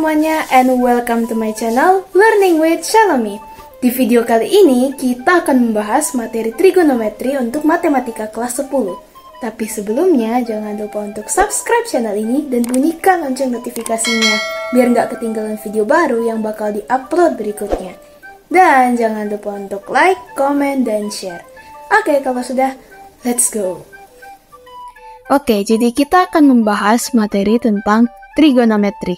semuanya and welcome to my channel Learning with Shalomie. Di video kali ini kita akan membahas materi trigonometri untuk matematika kelas 10. Tapi sebelumnya jangan lupa untuk subscribe channel ini dan bunyikan lonceng notifikasinya biar nggak ketinggalan video baru yang bakal diupload berikutnya. Dan jangan lupa untuk like, comment, dan share. Oke, kalau sudah, let's go! Oke, jadi kita akan membahas materi tentang trigonometri.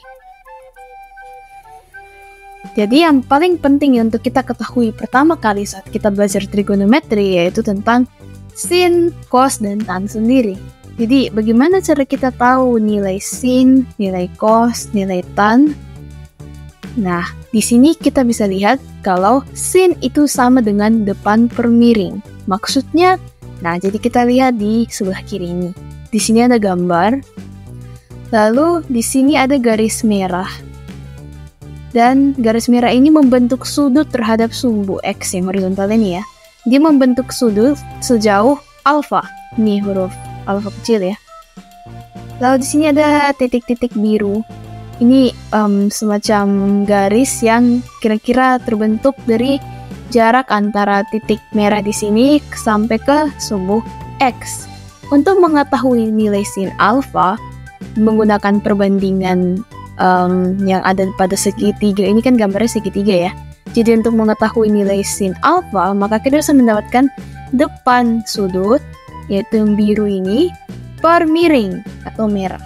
Jadi yang paling penting untuk kita ketahui pertama kali saat kita belajar trigonometri yaitu tentang sin, cos, dan tan sendiri. Jadi bagaimana cara kita tahu nilai sin, nilai cos, nilai tan? Nah, di sini kita bisa lihat kalau sin itu sama dengan depan per miring. Maksudnya, nah jadi kita lihat di sebelah kiri ini. Di sini ada gambar. Lalu di sini ada garis merah. Dan garis merah ini membentuk sudut terhadap sumbu X yang horizontal ini ya. Dia membentuk sudut sejauh alfa. Ini huruf alfa kecil ya. Lalu di sini ada titik-titik biru. Ini semacam garis yang kira-kira terbentuk dari jarak antara titik merah di sini sampai ke sumbu X. Untuk mengetahui nilai sin alfa menggunakan perbandingan yang ada pada segitiga, ini kan gambarnya segitiga ya. Jadi untuk mengetahui nilai sin alfa, maka kita bisa mendapatkan depan sudut, yaitu yang biru ini, per miring atau merah.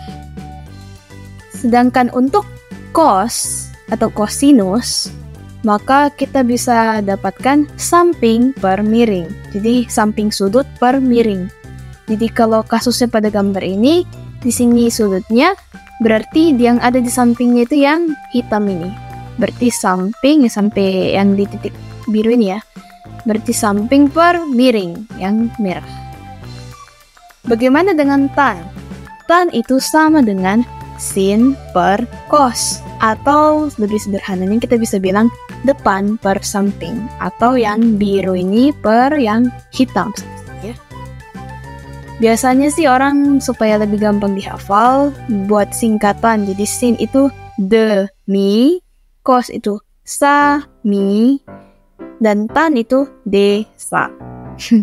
Sedangkan untuk cos atau cosinus, maka kita bisa dapatkan samping per miring. Jadi samping sudut per miring. Jadi kalau kasusnya pada gambar ini, di sini sudutnya, berarti yang ada di sampingnya itu yang hitam ini. Berarti samping sampai yang di titik biru ini ya. Berarti samping per miring yang merah. Bagaimana dengan tan? Tan itu sama dengan sin per cos. Atau lebih sederhananya kita bisa bilang depan per samping. Atau yang biru ini per yang hitam. Biasanya sih orang supaya lebih gampang dihafal buat singkatan. Jadi sin itu de mi, cos itu sa mi, dan tan itu de sa.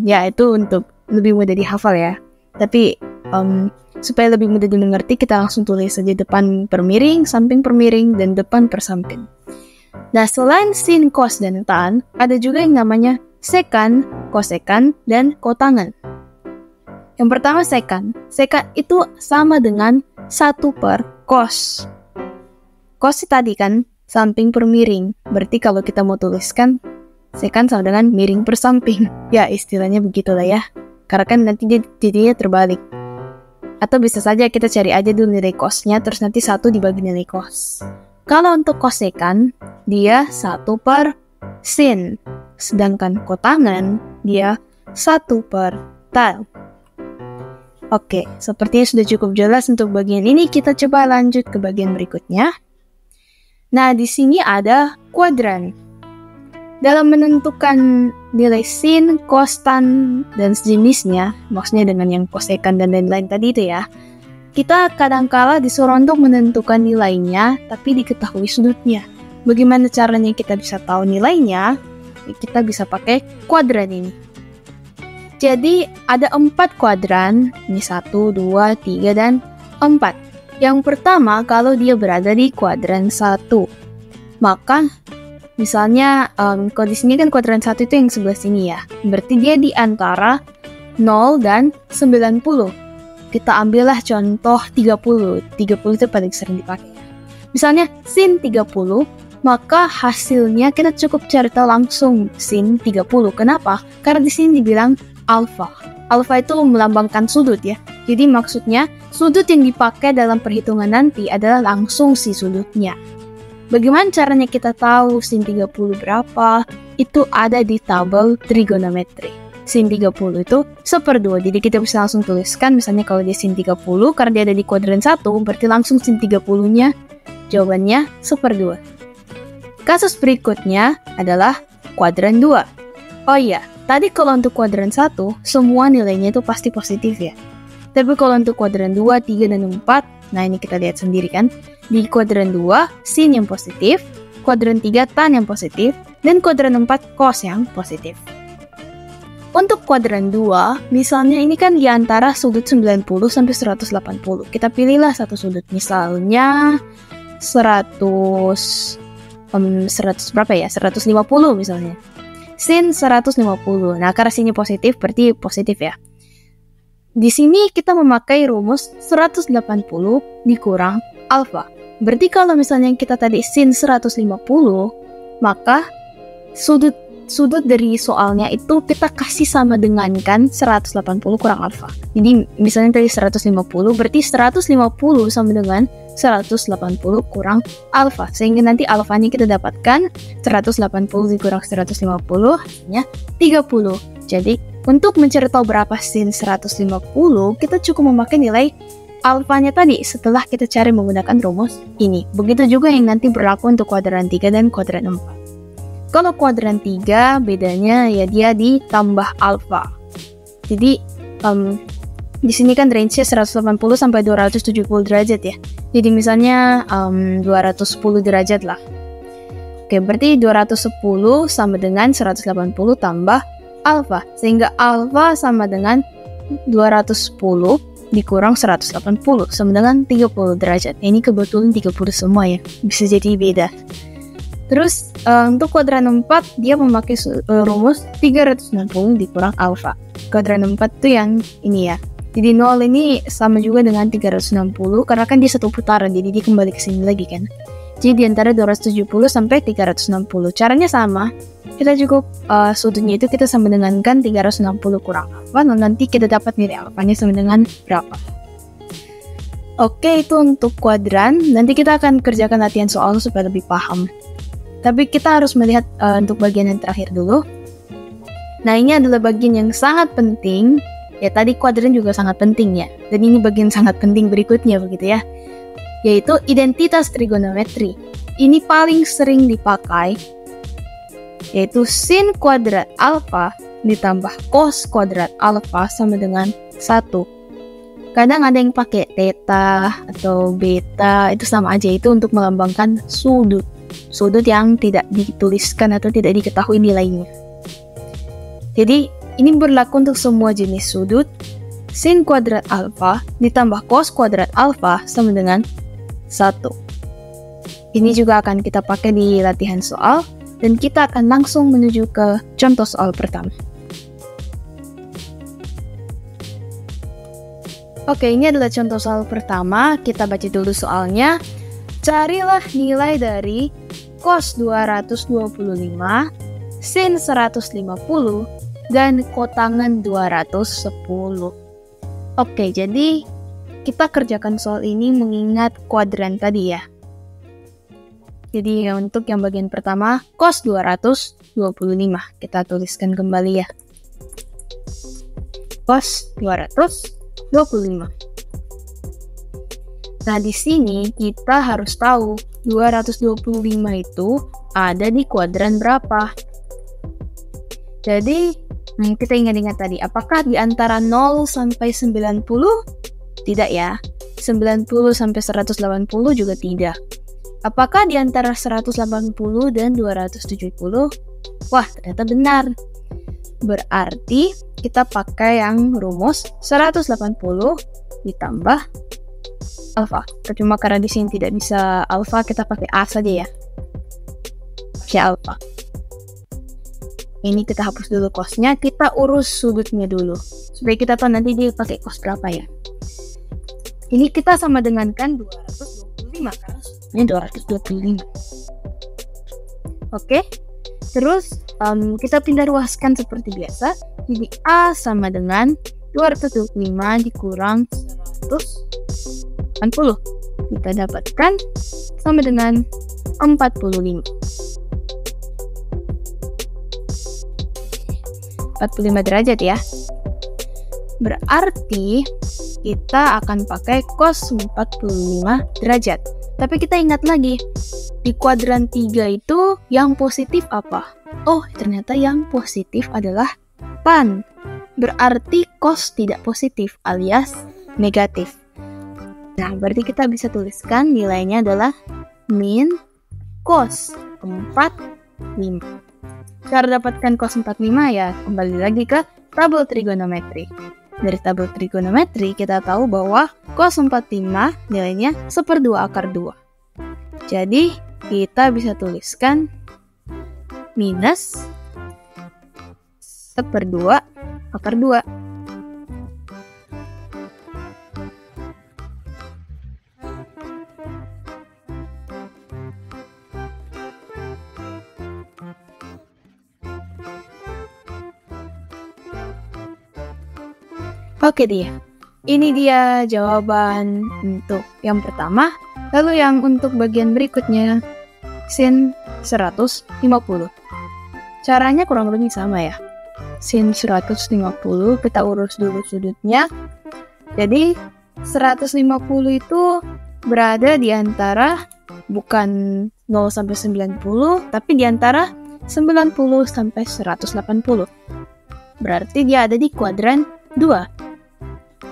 Ya itu untuk lebih mudah dihafal ya. Tapi supaya lebih mudah dimengerti kita langsung tulis saja depan per miring, samping per miring, dan depan per samping. Nah selain sin, cos, dan tan, ada juga yang namanya sekan, kosekan, dan kotangan. Yang pertama sekan. Sekan itu sama dengan 1 per cos. Cos tadi kan samping per miring. Berarti kalau kita mau tuliskan sekan sama dengan miring per samping. Ya istilahnya begitulah ya. Karena kan nanti jadinya terbalik. Atau bisa saja kita cari aja dulu nilai cosnya terus nanti 1 dibagi nilai cos. Kalau untuk kosekan dia 1 per sin. Sedangkan kotangan dia 1 per tan. Oke, sepertinya sudah cukup jelas untuk bagian ini. Kita coba lanjut ke bagian berikutnya. Nah, di sini ada kuadran. Dalam menentukan nilai sin, cos, tan, dan sejenisnya, maksudnya dengan yang kosekan dan lain-lain tadi itu ya, kita kadangkala disuruh untuk menentukan nilainya, tapi diketahui sudutnya. Bagaimana caranya kita bisa tahu nilainya? Kita bisa pakai kuadran ini. Jadi ada 4 kuadran, ini 1, 2, 3, dan 4. Yang pertama kalau dia berada di kuadran 1. Maka misalnya kalau di sini kan kuadran 1 itu yang sebelah sini ya. Berarti dia di antara 0 dan 90. Kita ambillah contoh 30. 30 itu paling sering dipakai. Misalnya sin 30, maka hasilnya kita cukup cari tahu langsung sin 30. Kenapa? Karena di sini dibilang alfa. Alfa itu melambangkan sudut ya. Jadi maksudnya sudut yang dipakai dalam perhitungan nanti adalah langsung si sudutnya. Bagaimana caranya kita tahu sin 30 berapa? Itu ada di tabel trigonometri. Sin 30 itu 1/2. Jadi kita bisa langsung tuliskan misalnya kalau dia sin 30 karena dia ada di kuadran 1 berarti langsung sin 30-nya jawabannya 1/2. Kasus berikutnya adalah kuadran 2. Oh iya, tadi kalau untuk kuadran 1, semua nilainya itu pasti positif ya. Tapi kalau untuk kuadran 2, 3, dan 4, nah ini kita lihat sendiri kan. Di kuadran 2, sin yang positif, kuadran 3, tan yang positif, dan kuadran 4, cos yang positif. Untuk kuadran 2, misalnya ini kan di antara sudut 90 sampai 180. Kita pilihlah satu sudut, misalnya 100 berapa ya? 150 misalnya. Sin 150. Nah, karena sinnya positif, berarti positif ya. Di sini kita memakai rumus 180 dikurang alfa. Berarti kalau misalnya kita tadi sin 150, maka sudut dari soalnya itu kita kasih sama dengan kan 180 kurang alfa. Jadi misalnya tadi 150, berarti 150 sama dengan 180 kurang alfa. Sehingga nanti alfanya kita dapatkan 180 dikurang 150 hasilnya 30. Jadi untuk mencari tahu berapa sin 150, kita cukup memakai nilai alfanya tadi setelah kita cari menggunakan rumus ini. Begitu juga yang nanti berlaku untuk kuadran 3 dan kuadran 4. Kalau kuadran 3 bedanya ya dia ditambah alfa. Jadi di sini kan range-nya 180 sampai 270 derajat ya. Jadi misalnya 210 derajat lah. Oke, berarti 210 sama dengan 180 tambah alfa. Sehingga alfa sama dengan 210 dikurang 180 sama dengan 30 derajat. Ini kebetulan 30 semua ya. Bisa jadi beda. Terus untuk kuadran 4 dia memakai rumus 360 dikurang alfa. Kuadran 4 itu yang ini ya. Jadi 0 ini sama juga dengan 360 karena kan dia satu putaran, jadi dia kembali ke sini lagi kan. Jadi di antara 270 sampai 360. Caranya sama. Kita cukup sudutnya itu kita sama dengan kan 360 kurang alfa, dan nanti kita dapat nilai alfanya sama dengan berapa. Oke, itu untuk kuadran. Nanti kita akan kerjakan latihan soal supaya lebih paham. Tapi kita harus melihat untuk bagian yang terakhir dulu. Nah, ini adalah bagian yang sangat penting. Ya, tadi kuadran juga sangat penting ya. Dan ini bagian sangat penting berikutnya begitu ya. Yaitu identitas trigonometri. Ini paling sering dipakai, yaitu sin kuadrat alfa ditambah cos kuadrat alfa sama dengan 1. Kadang ada yang pakai theta atau beta, itu sama aja, itu untuk melambangkan sudut. Sudut yang tidak dituliskan atau tidak diketahui nilainya. Jadi, ini berlaku untuk semua jenis sudut. Sin kuadrat alfa ditambah cos kuadrat alfa sama dengan 1. Ini juga akan kita pakai di latihan soal, dan kita akan langsung menuju ke contoh soal pertama. Oke, ini adalah contoh soal pertama. Kita baca dulu soalnya. Carilah nilai dari cos 225, sin 150, dan kotangan 210. Oke, jadi kita kerjakan soal ini mengingat kuadran tadi ya. Jadi untuk yang bagian pertama, cos 225. Kita tuliskan kembali ya. Cos 225. Nah, di sini kita harus tahu 225 itu ada di kuadran berapa. Jadi, kita ingat-ingat tadi, apakah di antara 0 sampai 90? Tidak ya. 90 sampai 180 juga tidak. Apakah di antara 180 dan 270? Wah, ternyata benar. Berarti kita pakai yang rumus 180 ditambah alfa. Cuma karena di sini tidak bisa alfa, kita pakai A saja ya. Pakai alfa. Ini kita hapus dulu cosnya, kita urus sudutnya dulu. Supaya kita tahu nanti dia pakai cos berapa ya. Ini kita sama dengan kan 225 karena sudutnya 225. Oke. Terus kita pindah ruaskan seperti biasa. Jadi A sama dengan 225 dikurang 180. Kita dapatkan sama dengan 45. 45 derajat ya. Berarti kita akan pakai cos 45 derajat. Tapi kita ingat lagi, di kuadran 3 itu yang positif apa? Oh, ternyata yang positif adalah tan. Berarti cos tidak positif alias negatif. Nah, berarti kita bisa tuliskan nilainya adalah min cos 45. Cara dapatkan cos 45 ya kembali lagi ke tabel trigonometri. Dari tabel trigonometri kita tahu bahwa cos 45 nilainya 1/2 akar 2. Jadi kita bisa tuliskan minus 1/2 akar 2. Oke dia, ini dia jawaban untuk yang pertama. Lalu yang untuk bagian berikutnya, sin 150. Caranya kurang lebih sama ya. Sin 150, kita urus dulu sudutnya. Jadi 150 itu berada di antara bukan 0 sampai 90, tapi di antara 90 sampai 180. Berarti dia ada di kuadran 2.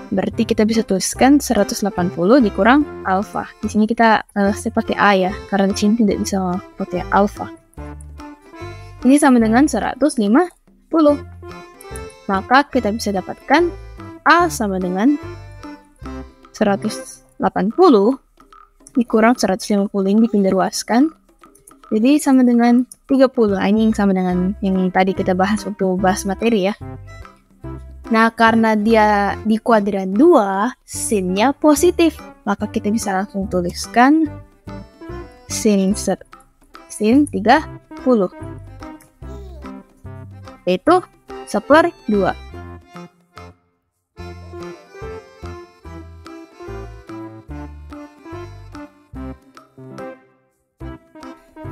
Berarti kita bisa tuliskan 180 dikurang alfa. Di sini kita pakai A ya, karena di sini tidak bisa pakai alfa. Ini sama dengan 150. Maka kita bisa dapatkan A sama dengan 180 dikurang 150, ini dipindah ruaskan. Jadi sama dengan 30. Ini yang sama dengan yang tadi kita bahas waktu bahas materi ya. Nah, karena dia di kuadran 2, sinnya positif. Maka kita bisa langsung tuliskan sin 30. Itu 1/2.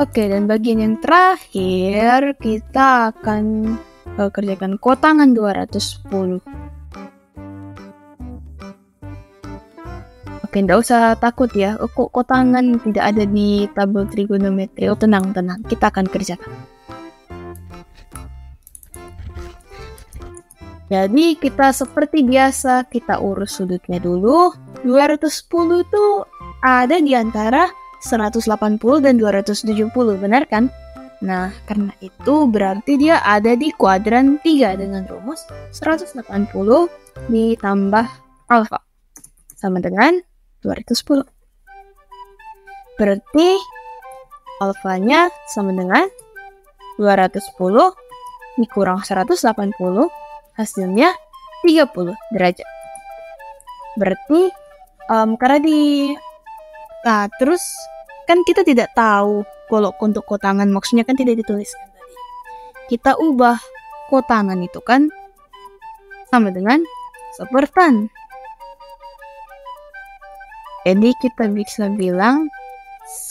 Oke, dan bagian yang terakhir kita akan kerjakan kotangan 210. Oke, nggak usah takut ya. Kok kotangan tidak ada di tabel trigonometri? Oh, tenang, kita akan kerjakan. Jadi kita seperti biasa, kita urus sudutnya dulu. 210 itu ada di antara 180 dan 270, benar kan? Nah, karena itu berarti dia ada di kuadran 3 dengan rumus 180 ditambah alfa sama dengan 210. Berarti alfanya sama dengan 210 dikurang 180, hasilnya 30 derajat. Berarti karena terus kan kita tidak tahu kalau untuk kotangan, maksudnya kan tidak dituliskan tadi. Kita ubah kotangan itu kan sama dengan sepertan. Jadi kita bisa bilang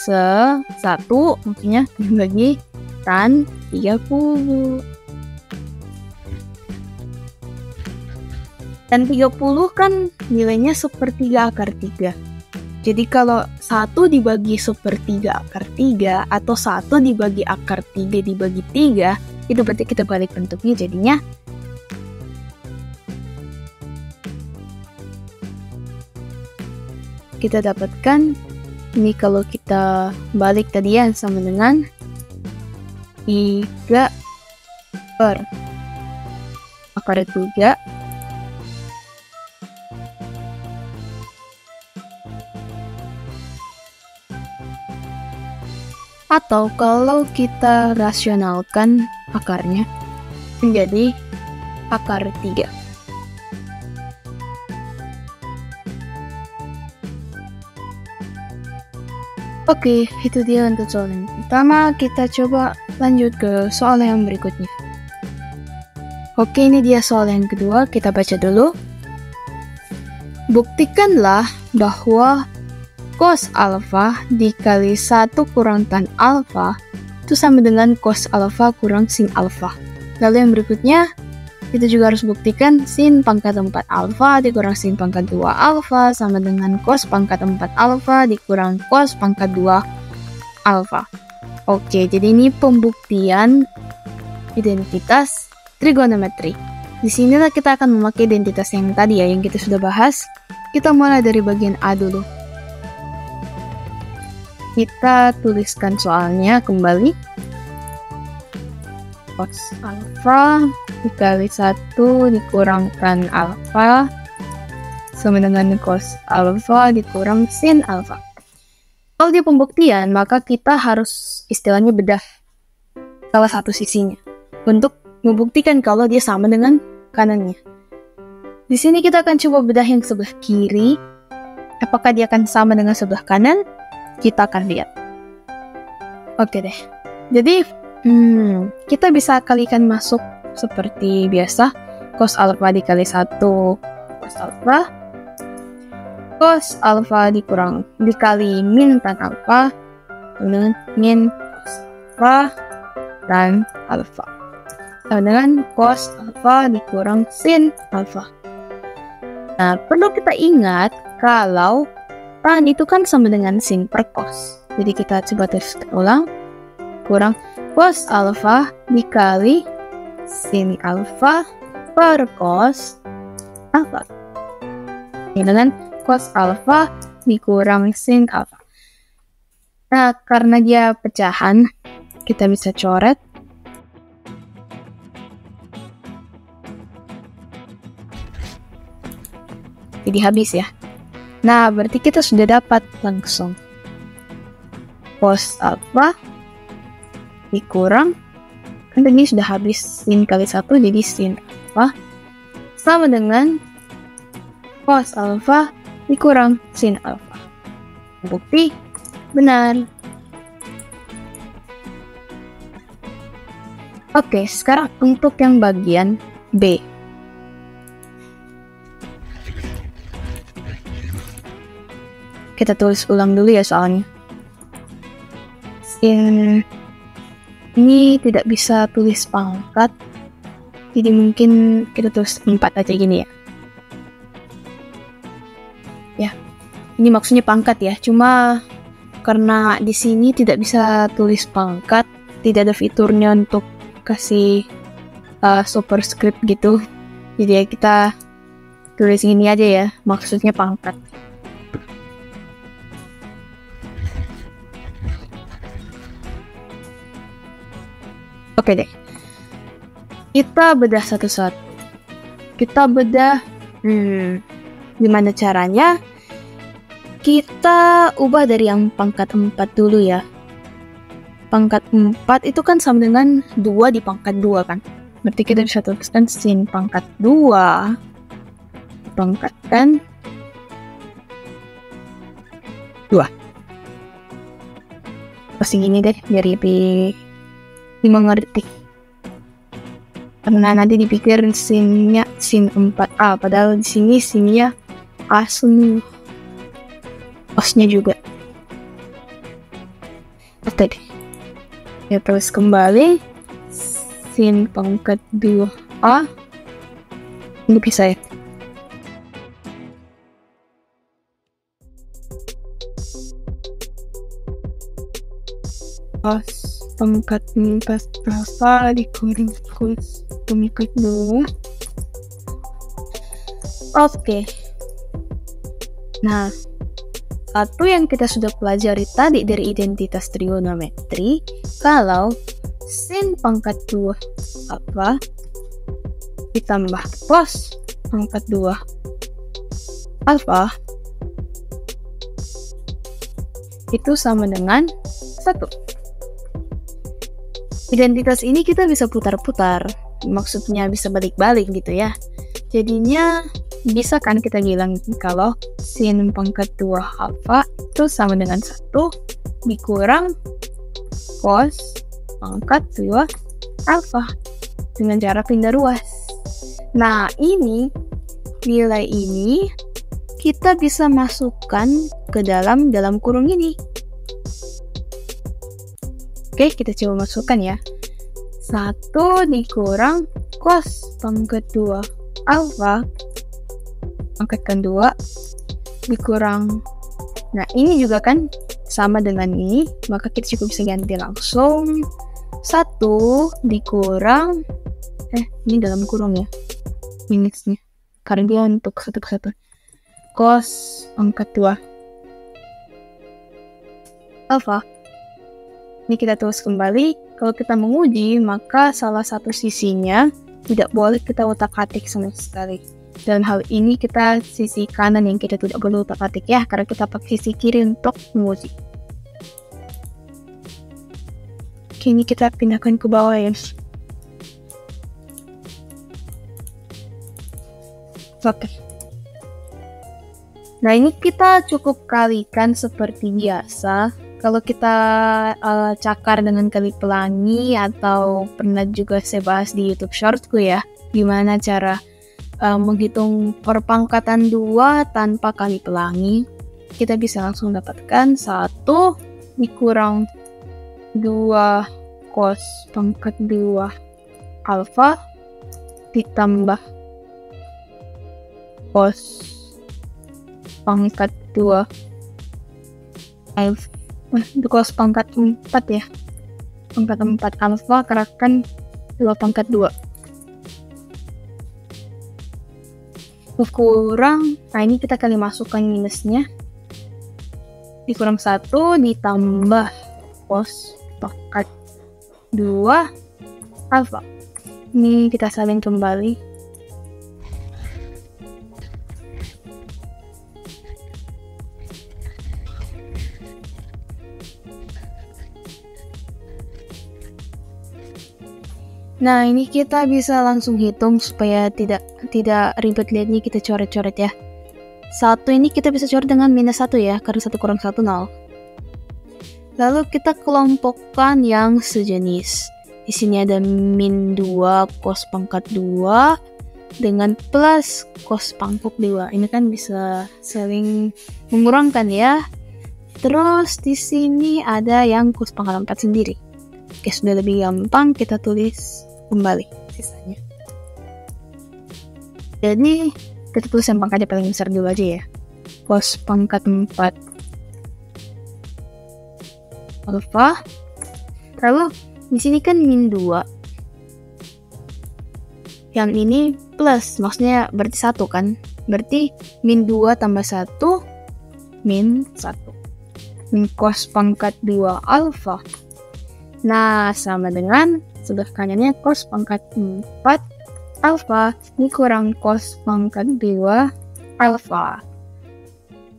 1 maksudnya dibagi tan 30. Dan 30 kan nilainya 1/3 akar 3. Jadi kalau 1 dibagi 1/3 akar 3 atau 1 dibagi akar 3 dibagi 3, itu berarti kita balik bentuknya jadinya kita dapatkan ini kalau kita balik tadi ya sama dengan 3 per akar 3 atau kalau kita rasionalkan akarnya menjadi akar 3. Oke, itu dia untuk soal yang pertama. Kita coba lanjut ke soal yang berikutnya. Oke, ini dia soal yang kedua. Kita baca dulu. Buktikanlah bahwa cos alfa dikali 1 kurang tan alfa itu sama dengan cos alfa kurang sin alfa. Lalu yang berikutnya, kita juga harus buktikan sin pangkat 4 alfa dikurang sin pangkat 2 alfa sama dengan cos pangkat 4 alfa dikurang cos pangkat 2 alfa. Oke, jadi ini pembuktian identitas trigonometri. Di sinilah kita akan memakai identitas yang tadi ya, yang kita sudah bahas. Kita mulai dari bagian A dulu. Kita tuliskan soalnya kembali. Cos alfa dikali 1 dikurangkan alfa sama dengan cos alfa dikurang sin alfa. Kalau di pembuktian, maka kita harus istilahnya bedah salah satu sisinya untuk membuktikan kalau dia sama dengan kanannya. Di sini kita akan coba bedah yang sebelah kiri. Apakah dia akan sama dengan sebelah kanan? Kita akan lihat. Oke deh. Jadi, kita bisa kalikan masuk seperti biasa. Cos alfa dikali 1 cos alfa. Cos alfa dikali min tan alfa. Dengan min cos alfa dan alfa. Sama dengan cos alfa dikurang sin alfa. Nah, perlu kita ingat kalau tan itu kan sama dengan sin per cos. Jadi kita coba tuliskan ulang. Kurang cos alfa dikali sin alfa per cos alfa. Ini dengan cos alfa dikurang sin alfa. Nah, karena dia pecahan, kita bisa coret. Jadi habis ya. Nah, berarti kita sudah dapat langsung cos alfa dikurang, kan tadi sudah habis sin kali 1, jadi sin alfa sama dengan cos alfa dikurang sin alfa. Bukti benar. Oke, sekarang untuk yang bagian B. Kita tulis ulang dulu ya soalnya. Sin ini tidak bisa tulis pangkat, jadi mungkin kita tulis 4 aja gini ya. Ya, ini maksudnya pangkat ya. Cuma karena di sini tidak bisa tulis pangkat, tidak ada fiturnya untuk kasih superscript gitu. Jadi ya kita tulis gini aja ya, maksudnya pangkat. Oke deh, kita bedah satu-satu. Kita bedah, gimana caranya? Kita ubah dari yang pangkat 4 dulu ya. Pangkat 4 itu kan sama dengan 2 di pangkat 2 kan. Berarti kita bisa tuliskan sin pangkat 2 dipangkatkan 2. Pasti gini deh, biar lebih dimengerti. Karena nanti dipikir sinnya sin 4A, padahal di sini sinnya A semua. Osnya juga. Oke deh. Ya terus kembali sin pangkat 2A. Ini bisa ya. Pangkat 4 alfa dikurang cos pangkat 2. Oke. Nah, satu yang kita sudah pelajari tadi dari identitas trigonometri, kalau sin pangkat 2 alfa ditambah cos pangkat 2 alfa itu sama dengan 1. Identitas ini kita bisa putar-putar, maksudnya bisa balik-balik gitu ya. Jadinya bisa kan kita bilang kalau sin pangkat 2 alfa itu sama dengan 1 dikurang cos pangkat 2 alfa dengan cara pindah ruas. Nah, ini nilai ini kita bisa masukkan ke dalam kurung ini. Oke, kita coba masukkan ya. 1 dikurang cos pangkat 2 alfa pangkatkan 2 dikurang. Nah, ini juga kan sama dengan ini, maka kita juga bisa ganti langsung 1 dikurang ini dalam kurung ya. minusnya. Karena dia untuk satu kesatuan. Cos pangkat 2 alfa. Ini kita tulis kembali. Kalau kita menguji, maka salah satu sisinya tidak boleh kita utak-atik sama sekali. Dalam hal ini kita sisi kanan yang kita tidak boleh utak-atik ya, karena kita pakai sisi kiri untuk menguji. Oke, ini kita pindahkan ke bawah ya. Oke. Nah, ini kita cukup kalikan seperti biasa. Kalau kita cakar dengan kali pelangi atau pernah juga saya bahas di YouTube Shortku ya, gimana cara menghitung perpangkatan 2 tanpa kali pelangi. Kita bisa langsung dapatkan 1 dikurang 2 cos pangkat 2 alfa ditambah cos pangkat 2 alfa. Itu cos pangkat 4 ya. Pangkat 4 alfa karakan 2 pangkat 2. Kurang, nah ini kita kali masukkan minusnya. Dikurang 1 ditambah cos pangkat 2 alfa. Ini kita salin kembali. Nah, ini kita bisa langsung hitung supaya tidak ribet lihatnya, kita coret-coret ya. 1 ini kita bisa coret dengan minus 1 ya, karena 1 kurang 1 0. Lalu kita kelompokkan yang sejenis. Di sini ada min 2 cos pangkat 2 dengan plus cos pangkat 2. Ini kan bisa saling mengurangkan ya. Terus di sini ada yang cos pangkat 4 sendiri. Oke, sudah lebih gampang, kita tulis kembali sisanya. Jadi kita tulis yang pangkatnya paling besar dulu aja ya. Cos pangkat 4 alfa. Lalu di sini kan min 2. Yang ini plus, maksudnya berarti 1 kan? Berarti min 2 tambah 1 min 1. Min cos pangkat 2 alfa. Nah, sama dengan sebelah kanannya cos pangkat 4 alfa dikurang cos pangkat 2 alfa.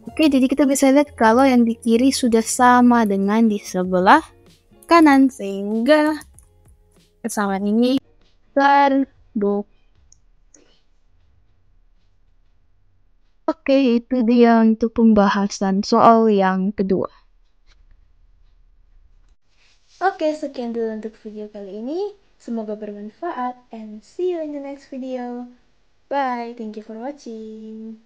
Oke, jadi kita bisa lihat kalau yang di kiri sudah sama dengan di sebelah kanan, sehingga kesamaan ini terbukti. Oke, itu dia untuk pembahasan soal yang kedua. Oke, sekian dulu untuk video kali ini. Semoga bermanfaat and see you in the next video. Bye, thank you for watching.